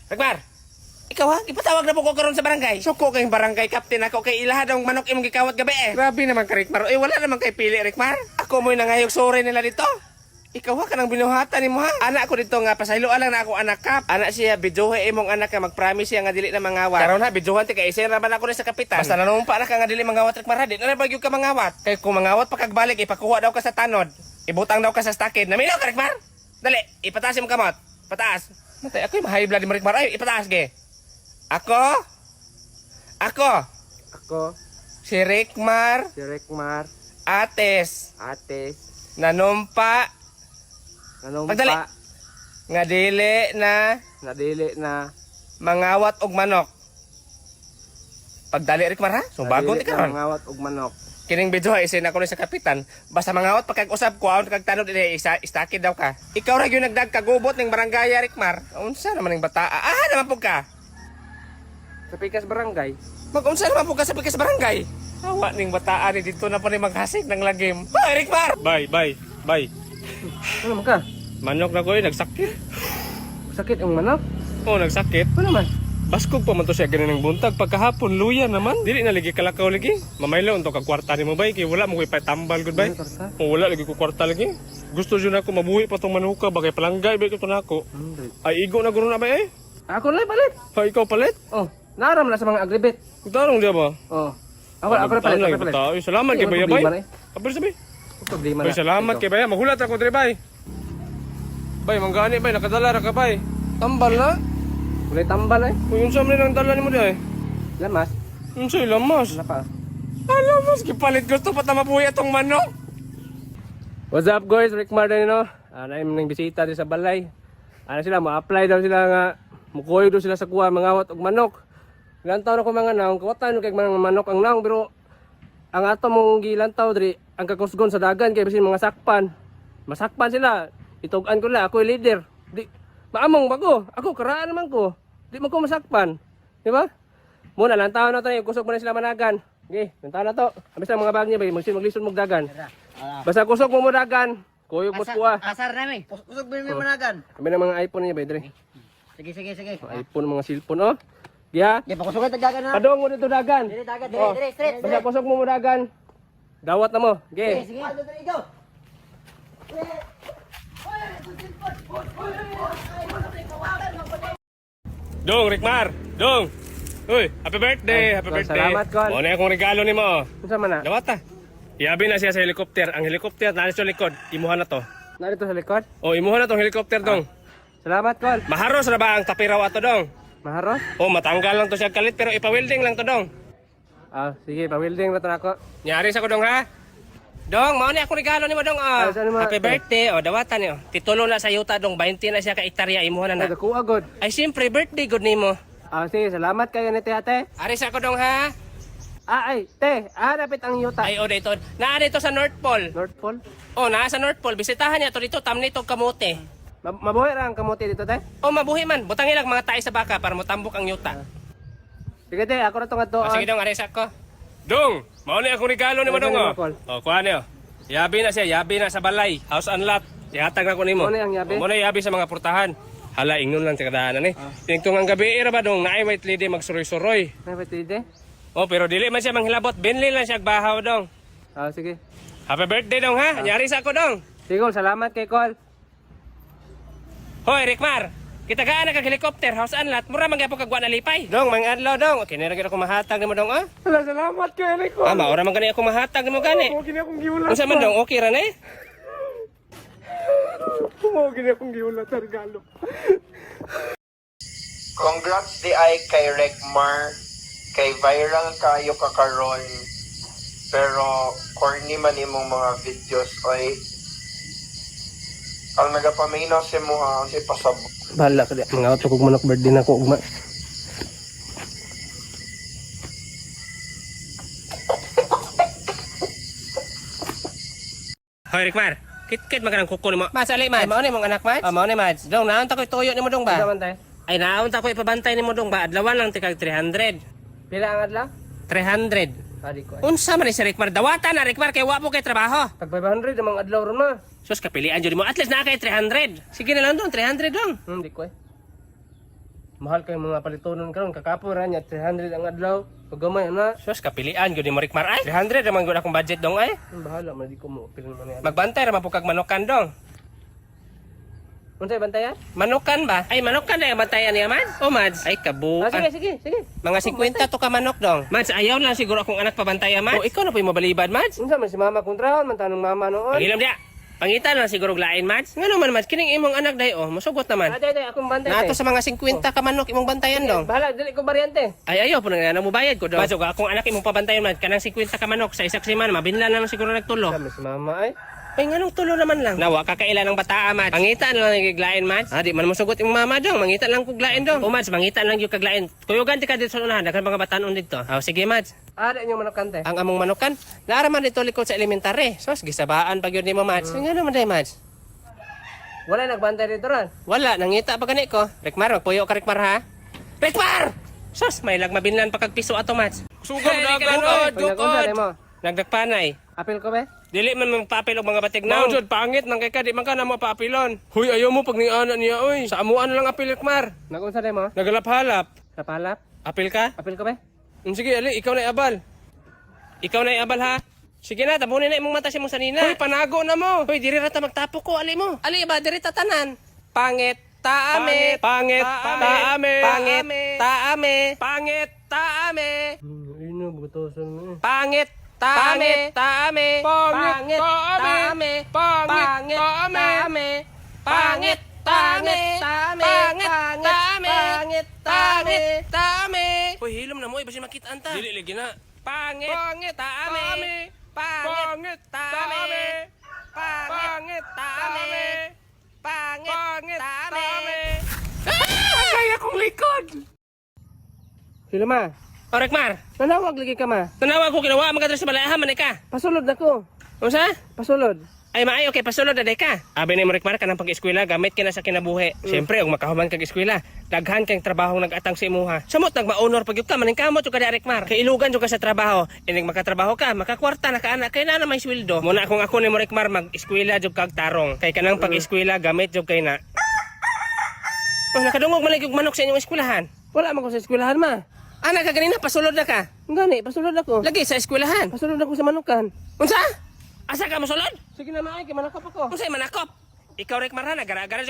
Rikmar! Ikaw ha? Ipatawag na po ko karon sa barangay. Suko kayong barangay captain ako kay ilahad ang manok imong gikawat gabi eh. Grabe naman ka Rikmar. Wala naman kay pili Rikmar. Ako mo'y nangayog sore nila dito. Ikaw ha kanang binuhatan nimo ha. Anak ko dito nga pasaylo lang na ako anak kap. Anak siya biduhe imong anak ka mag-promise siya nga dili na mangawat. Karon ha biduhan ti kay isira man ako ni sa kapitan. Basta nanumpa na ka nga dili mangawat Rikmar ha. Di na bagyog ka mangawat. Kay kung mangawat pa kagbalik ipakuha daw ka sa tanod. Ibutang daw ka sa stakid. Naminaw ka Rikmar. Dali, ipataas imong kamot. Pataas. Matay ako high blood ni Rikmar. Ay, ipataas ge. Ako? Si Rikmar. Ates. Nanumpa. Pagdali. Nga dili na. Mangawat og manok. Pagdali Rikmar ha? So bagong ti karon. Mangawat og manok. Kining video ha isin ako ni sa kapitan. Basta mangawat pagkag-usab ko aon kag tanod istakid daw ka. Ikaw ra gyud nagdag kagubot ning barangay Rikmar. Unsa naman ning bata? Naman pug ka. Sa Pikas Barangay. Mag-unsa naman po ka sa Pikas Barangay? Hawa ning bataan ni dito na pa ni maghasik ng lagim. Bye, Rikmar! Bye. Ano man ka? Manok na ko nagsakit. Sakit ang manok? Oo, nagsakit. Ano man? Baskog pa man to siya ganin ng buntag. Pagkahapon, luya naman. Dili na lagi kalakaw lagi. Mamaylo, unto kag kwarta ni mo bay. Kaya wala mo ko'y tambal good bay. O wala lagi ko kwarta lagi. Gusto dyan ako mabuhi pa tong manuka. Bagay palanggay ba ito na ako. Ay, igo na gano'n na ba eh? Ako lang palit. Ha, ikaw palit? Oh, naram na sa mga agribit. Tarong diya ba? Oh. Ako na palit. Ay, salamat kay Baya bay. Kapag sabi. Problema Bay, salamat kay Baya. Maghulat ako dre bay. Bay, manggani bay. Nakadala ra ka bay. Tambal na. Kulay tambal eh. Kung yun sa mga nang dala ni mo di Lamas. Yun sa'yo lamas. Wala pa. Lamas, kipalit gusto pa tamabuhi atong manok. What's up guys? Rikmar din no. Naim nang bisita din sa balay. Ano sila, ma-apply daw sila nga. Mukoy daw sila sa kuha, mangawat og manok. Ilang taon ako mga naong, kawatan kay mga manok ang naong. Pero ang ato mong gilantaw diri, ang kakusgon sa dagan kay bisin mga sakpan. Masakpan sila. Itugan ko la, ako yung leader. Di, maamong bago. Ako, karaan naman ko. Di mo ko masakpan. Di ba? Muna, lang taon na tayo. Kusog mo na sila managan. Okay, lang taon na to. Abis na mga bag niya ba? Maglisod mo dagan. Basta kusog mo dagan. Kuyog mo kuha. Asar namin. Usog mo yung managan. Kami ng mga iPhone niya ba? Dre. Sige. Mga iPhone, mga cellphone, oh. Diya. Di pa kusugan tagdagan na. Padong mo dito dagan. Dire dagat, Oh. dire, straight. Basta kusog mo dagan. Dawat na mo. Okay. Sige. Ano dito ikaw? Dong, Rikmar. Dong. Uy, happy birthday. Ay, Happy birthday. salamat, Kon. Muna akong regalo ni mo. Unsa man na? Dawat ta. Iabi na siya sa helicopter. Ang helicopter na sa likod. Imuha na to. Narito sa likod. O, imuha na tong helicopter dong. Salamat, Kol. Maharos na ba ang tapiraw ato dong? Maharos? O, matanggal lang to siya kalit pero ipa-welding lang to dong. Sige, pa-welding na to na ako. Nyari sa ko dong ha. Dong, mao ni ako regalo nimo dong. saan mo? Happy birthday. O, dawatan niyo. Titulo na sa yuta dong. 20 na siya ka hektarya imuha na na. Nagkuha good. Ay, siyempre, birthday good nimo. Sige, salamat kayo ni ate. Ari sa ko dong ha. Napit ang yuta. Ay, o dito. Naa dito sa North Pole. North Pole. O, naa sa North Pole. Bisitahan niya to dito. Tamnitog kamote. Mabuhay ra ang kamote dito, te. O, mabuhi man. Butang ilang mga tae sa baka para motambok ang yuta. Sige, te. Ako na itong ato. Sige dong, ari sa ko. Dong, mao ni akong regalo nimo dong. O, kuha niyo. Yabi na siya. Yabi na sa balay. House and lot. Ihatag na ko nimo. Mao na ang yabi? Mao na yabi sa mga portahan. Hala, ingnon lang sa kadaanan eh. Tingtong ang gabi era ba dong naay white lady magsuroy-suroy. Napit dito. Oh, pero dili man siya manghilabot. Binli lang siya bahaw dong. Sige. Happy birthday dong ha. Nyari sa ako dong. Sige, salamat kay Kol. Hoy, Rikmar. Kita gaan na kag helicopter, house and lot. Mura man gyapon kag wa na lipay. Dong, mang adlaw dong. Okay, nira gyud ako mahatag nimo dong ah. Salamat kay Kol. Maura man gani ako mahatag nimo gani. Mo gini akong giulat. Unsa man dong, okay ra na eh. Mo gini akong giulat sa regalo. Congrats di ay kay Rekmar, kay viral kayo kakaron. Pero corny man imong mga videos oy. Ang nagapaminaw si mo ha, si pasabot. Bahala ka di. Mga auto kong manok birthday na ko. Ugma. Hoy, Rikmar. Kit-kit man kanang kuko nimo. Mas ali man. Mao ni mong anak man. Mao ni Mads. Dong, naon ta koy tuyo nimo dong ba? Unsa man tay? Ay naon ta koy ipabantay nimo dong ba? Adlawan lang ti kag 300. Pila ang adlaw? 300. Adi ko. Unsa man ni si Rikmar? Dawatan na Rikmar kay wa po kay trabaho. Tag 500 namang adlaw ron ma. Sus kapilian jud mo. At least na kay 300. Sige na lang dong, 300 dong. Di ko. Mahal kay mga palitonon karon kakapo ra nya 300 ang adlaw. Pagamay na. Sus, kapilian gyud ni mo Rickmar ay. 300 naman gyud akong budget dong ay. Bahala man di ko mo apil man yan. Magbantay ra man po kag manokan dong. Unsay bantayan? Manokan ba? Ay, manokan na yung bantayan niya, man. O, Mads? Ay, kabuan. Sige. Mga 50 to ka manok dong. Mads, ayaw lang siguro akong anak pabantayan, Mads. O, ikaw na po yung mabalibad, Mads. Unsa man si mama kontrahon man tanong mama noon. Pangilam dia. Pangitan lang siguro lain, Mads. Nga naman, Mads, kining imong anak day, oh, masugot naman. Ate, akong bantay. Nato sa mga 50 ka manok imong bantayan dong. Bahala, dili ko baryante. Ay, ayaw po na mo bayad ko dong. Mads, akong anak imong pabantayan, Mads, kanang 50 ka manok sa isak semana, mabinla na lang siguro nagtulo. Kami si mama ay. Ay, nga nung tulo naman lang. Nawa, kakailan ng bataa, Mads. Pangitan lang yung kaglain, Mads. Di man mo sugot yung mama dong. Mangitan lang kuglain dong. O, Mads, mangitan lang yung kaglain. Kuyugan di ka dito sa unahan. Dagan mga batanon dito. Sige, Mads. Ada niyo manok kante. Ang among manukan, naaraman dito likod sa elementary. Sos, gisabaan pag yun ni mo, Mads. Nga naman day, Mads. Wala nagbantay dito ron. Wala, nangita pa gani ko. Rekmar, magpuyo ka, Rekmar, ha? Rekmar! Sos, may lagmabinlan pa kag piso ato, Mads. Sugam na Gukod. Nagdagpanay. Apil ko ba? Dili man magpapil og mga batig na. Jud pangit nang kay ka di man ka na mapapilon. Huy, ayaw mo pag niana niya oy. Sa amuan na lang apil, Rekmar. Nagunsa mo? Nagalap-halap. Sa palap? Apil ka? Apil ko ba? Sige, ali, ikaw na iabal. Ikaw na iabal, ha? Sige na, tabunin na imong mata si mong sanina. Hoy, panago na mo. Hoy, diri rata magtapo ko, ali mo. Ali ba, diri tatanan. Pangit, taame. Pangit, taame. Pangit, taame. Pangit, taame. Ino butosan mo. Pangit, taame. Taame. Pangit, taame. Pangit, taame. Pangit, taame. Pangit, taame. Pangit, taame. Taame. Hoy, hilom na mo, iba si makita anta. Dili lagi na. Pangit, taame. Pangit, taame. Pangit, taame. Pangit, taame. Ah! Kaya kong likod. Sila ma. O, Rekmar. Nanawag lagi ka ma. Tanawa ko, kinawa magadres sa balayahan, man ka. Pasulod na ko. Unsa? Pasulod. Ay, maayo kay pasulod na day ka. Abi ni mo Rekmar ka ng pag-eskwela, gamit ka na sa kinabuhi. Siyempre, og makahuman kag eskwela, daghan kang trabaho nag-atang sa imuha. Samot nagma-honor pag ka, maning kamot yung kada Rekmar. Kay ilugan yung ka sa trabaho. Inig makatrabaho ka, makakwarta na kaana, kay na may sweldo. Muna kung ako ni mo Rekmar, mag-eskwela yung kag tarong. Kay kanang pag-eskwela, gamit yung kay na. Oh, nakadungog man yung manok sa inyong eskwelahan. Wala man ko sa eskwelahan ma. Ana ka ganina, pasulod na ka. Gani, pasulod ako. Lagi sa eskwelahan. Pasulod ako sa manukan. Unsa? Asa ka mosulod? Sige na maay, kay manakap ako. Unsay manakop? Ikaw Rekmar ha, nagara-gara